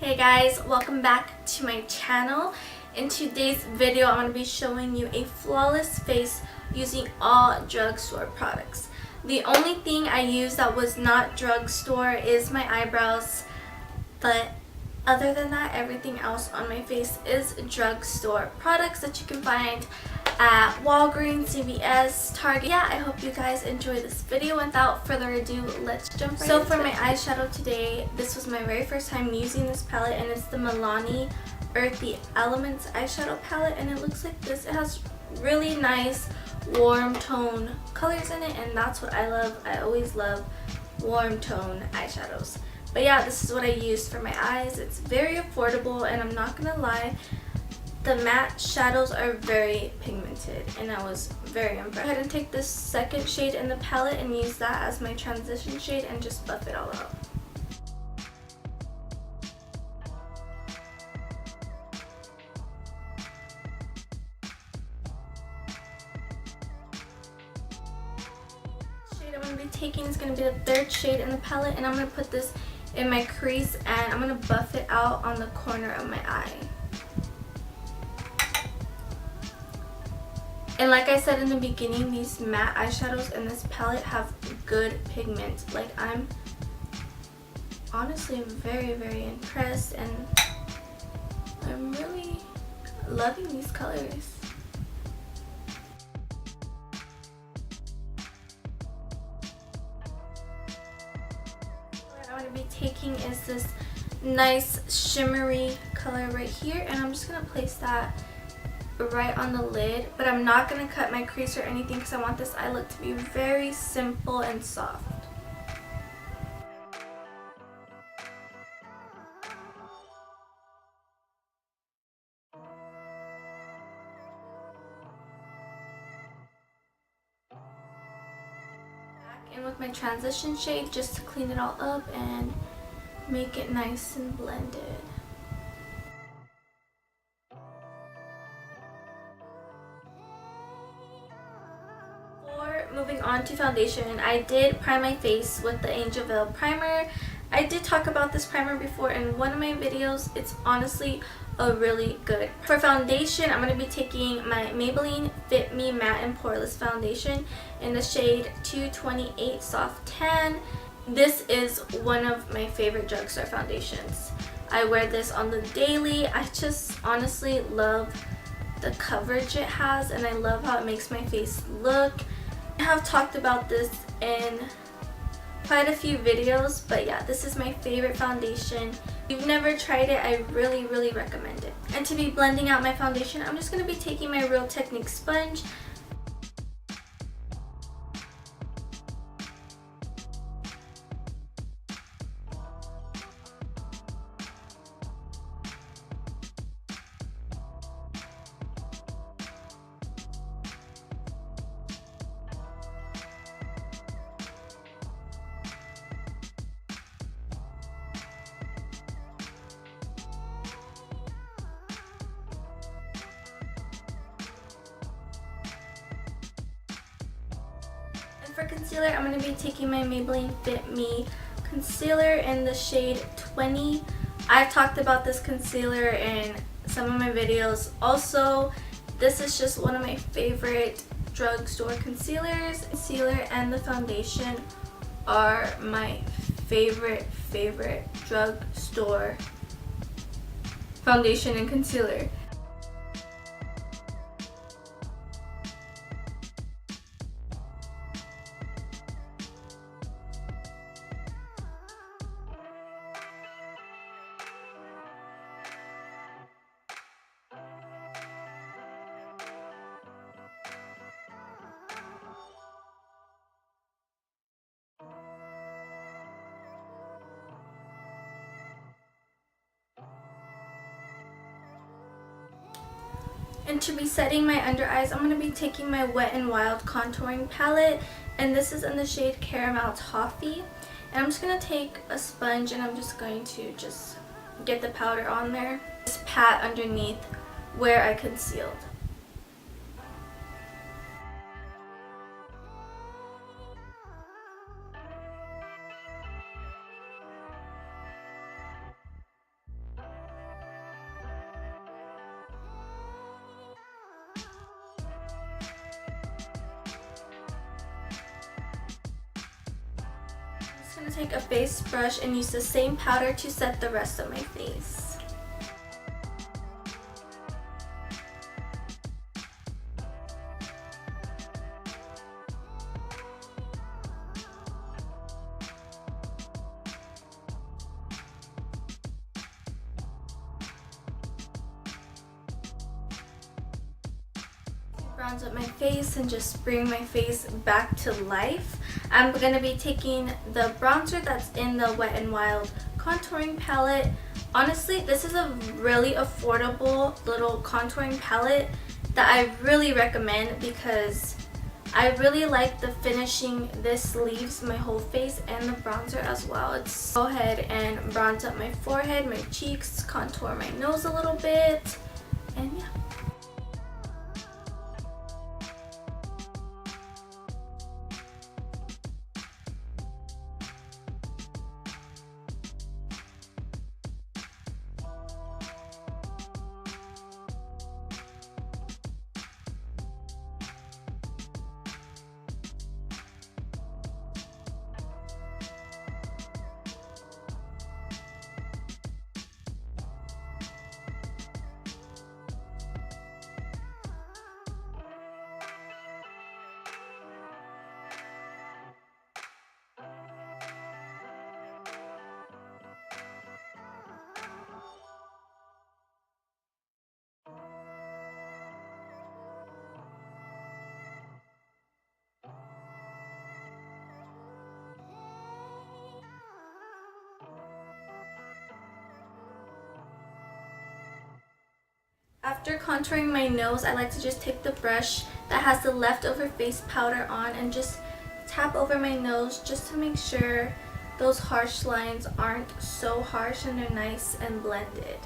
Hey guys, welcome back to my channel. In today's video, I'm going to be showing you a flawless face using all drugstore products. The only thing I used that was not drugstore is my eyebrows, but other than that, everything else on my face is drugstore products that you can find at Walgreens, CVS, Target. Yeah, I hope you guys enjoy this video. Without further ado, let's jump right into it. So for my eyeshadow today, this was my very first time using this palette, and it's the Milani Earthy Elements eyeshadow palette, and it looks like this. It has really nice warm tone colors in it, and that's what I love. I always love warm tone eyeshadows. But yeah, this is what I used for my eyes. It's very affordable, and I'm not gonna lie, the matte shadows are very pigmented, and I was very impressed. Go ahead and take this second shade in the palette and use that as my transition shade and just buff it all out. The shade I'm going to be taking is going to be the third shade in the palette, and I'm going to put this in my crease, and I'm going to buff it out on the corner of my eye. And like I said in the beginning, these matte eyeshadows in this palette have good pigment. Like, I'm honestly very, very impressed, and I'm really loving these colors. What I'm going to be taking is this nice shimmery color right here, and I'm just going to place that right on the lid, but I'm not going to cut my crease or anything because I want this eye look to be very simple and soft. Back in with my transition shade just to clean it all up and make it nice and blended. Moving on to foundation, I did prime my face with the Angel Veil primer. I did talk about this primer before in one of my videos. It's honestly a really good. For foundation, I'm going to be taking my Maybelline Fit Me Matte and Poreless Foundation in the shade 228 Soft Tan. This is one of my favorite drugstore foundations. I wear this on the daily. I just honestly love the coverage it has, and I love how it makes my face look. I have talked about this in quite a few videos, but yeah, this is my favorite foundation. If you've never tried it, I really recommend it. And to be blending out my foundation, I'm just going to be taking my Real Technique sponge. For concealer, I'm going to be taking my Maybelline Fit Me concealer in the shade 20. I've talked about this concealer in some of my videos. Also, this is just one of my favorite drugstore concealers. Concealer and the foundation are my favorite drugstore foundation and concealer. And to be setting my under eyes, I'm going to be taking my Wet n Wild contouring palette, and this is in the shade Caramel Toffee. And I'm just going to take a sponge, and I'm just going to just get the powder on there. Just pat underneath where I concealed. I'm just going to take a face brush and use the same powder to set the rest of my face. Bronze up my face and just bring my face back to life. I'm going to be taking the bronzer that's in the Wet n Wild contouring palette. Honestly, this is a really affordable little contouring palette that I really recommend because I really like the finishing. This leaves my whole face and the bronzer as well. Let's go ahead and bronze up my forehead, my cheeks, contour my nose a little bit, and yeah. After contouring my nose, I like to just take the brush that has the leftover face powder on and just tap over my nose just to make sure those harsh lines aren't so harsh and they're nice and blended.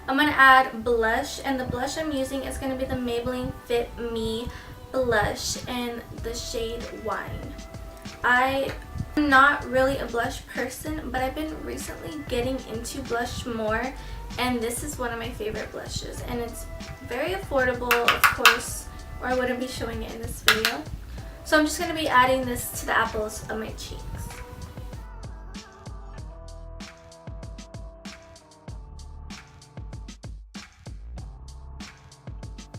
I'm going to add blush, and the blush I'm using is going to be the Maybelline Fit Me blush in the shade Wine. I'm not really a blush person, but I've been recently getting into blush more, and this is one of my favorite blushes, and it's very affordable, of course, or I wouldn't be showing it in this video. So I'm just going to be adding this to the apples of my cheeks.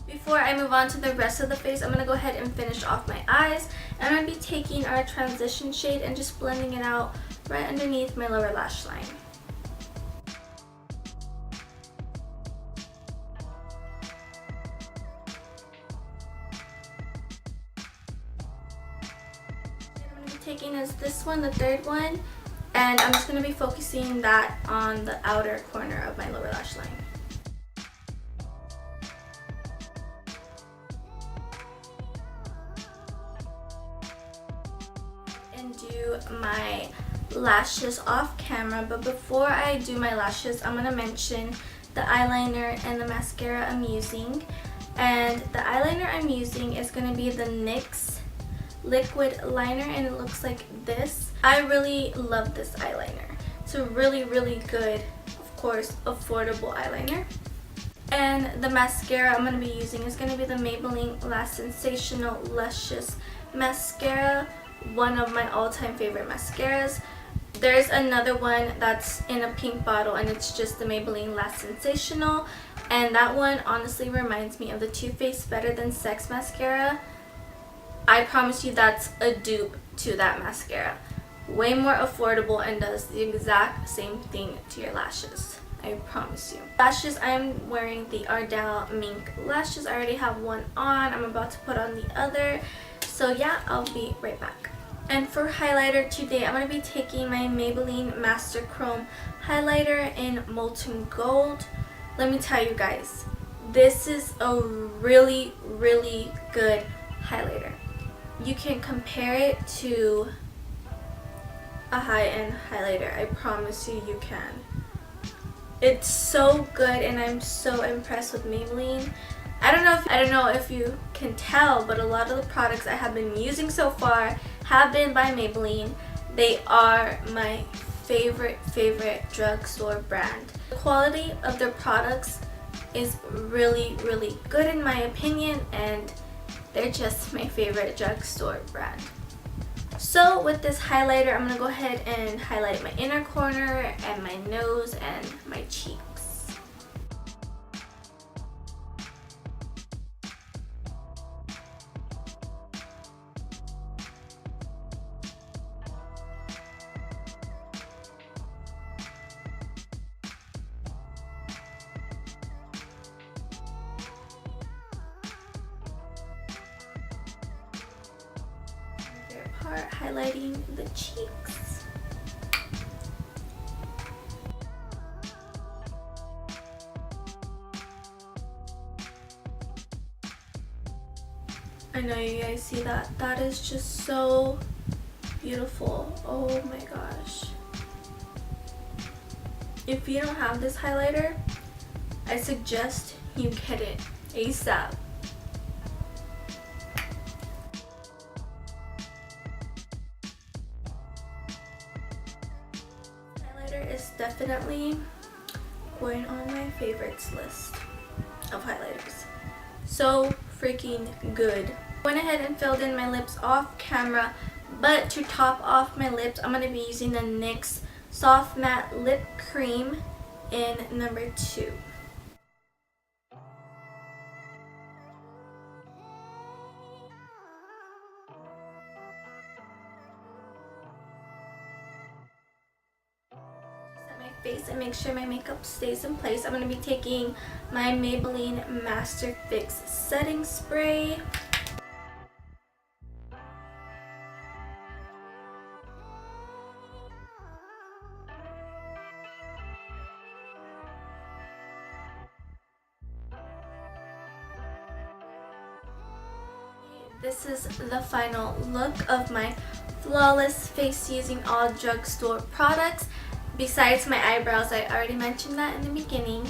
Before I move on to the rest of the face, I'm going to go ahead and finish off my eyes. And I'm going to be taking our transition shade and just blending it out right underneath my lower lash line. What I'm going to be taking is this one, the third one, and I'm just going to be focusing that on the outer corner of my lower lash line. And do my lashes off camera, but before I do my lashes, I'm going to mention the eyeliner and the mascara I'm using. And the eyeliner I'm using is going to be the NYX liquid liner, and it looks like this. I really love this eyeliner. It's a really good, of course, affordable eyeliner. And the mascara I'm going to be using is going to be the Maybelline La Sensational Luscious Mascara, one of my all-time favorite mascaras. There's another one that's in a pink bottle, and it's just the Maybelline La Sensational, and that one honestly reminds me of the Too Faced Better Than Sex mascara. I promise you that's a dupe to that mascara. Way more affordable and does the exact same thing to your lashes. I promise you. Lashes, I'm wearing the Ardell Mink lashes. I already have one on. I'm about to put on the other. So yeah, I'll be right back. And for highlighter today, I'm going to be taking my Maybelline Master Chrome highlighter in Molten Gold. Let me tell you guys, this is a really good highlighter. You can compare it to a high-end highlighter. I promise you, you can. It's so good, and I'm so impressed with Maybelline. I don't know if you can tell, but a lot of the products I have been using so far have been by Maybelline. They are my favorite drugstore brand. The quality of their products is really good in my opinion, and They're just my favorite drugstore brand. So with this highlighter, I'm going to go ahead and highlight my inner corner and my nose and my cheeks. Part highlighting the cheeks. I know you guys see that. That is just so beautiful. Oh my gosh. If you don't have this highlighter, I suggest you get it ASAP. Is definitely going on my favorites list of highlighters. So freaking good. Went ahead and filled in my lips off camera, but to top off my lips, I'm going to be using the NYX Soft Matte Lip Cream in number 2. Face and make sure my makeup stays in place. I'm going to be taking my Maybelline Master Fix setting spray. This is the final look of my flawless face using all drugstore products. Besides my eyebrows, I already mentioned that in the beginning,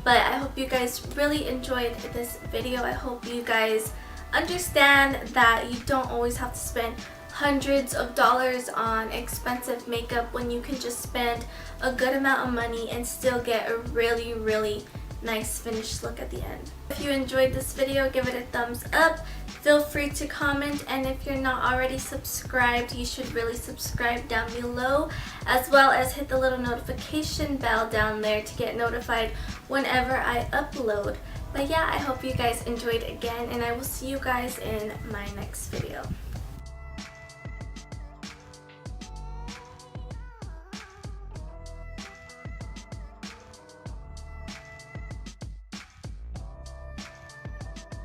but I hope you guys really enjoyed this video. I hope you guys understand that you don't always have to spend hundreds of dollars on expensive makeup when you can just spend a good amount of money and still get a really nice finished look at the end. If you enjoyed this video, give it a thumbs up. Feel free to comment, and if you're not already subscribed, you should really subscribe down below, as well as hit the little notification bell down there to get notified whenever I upload. But yeah, I hope you guys enjoyed again, and I will see you guys in my next video.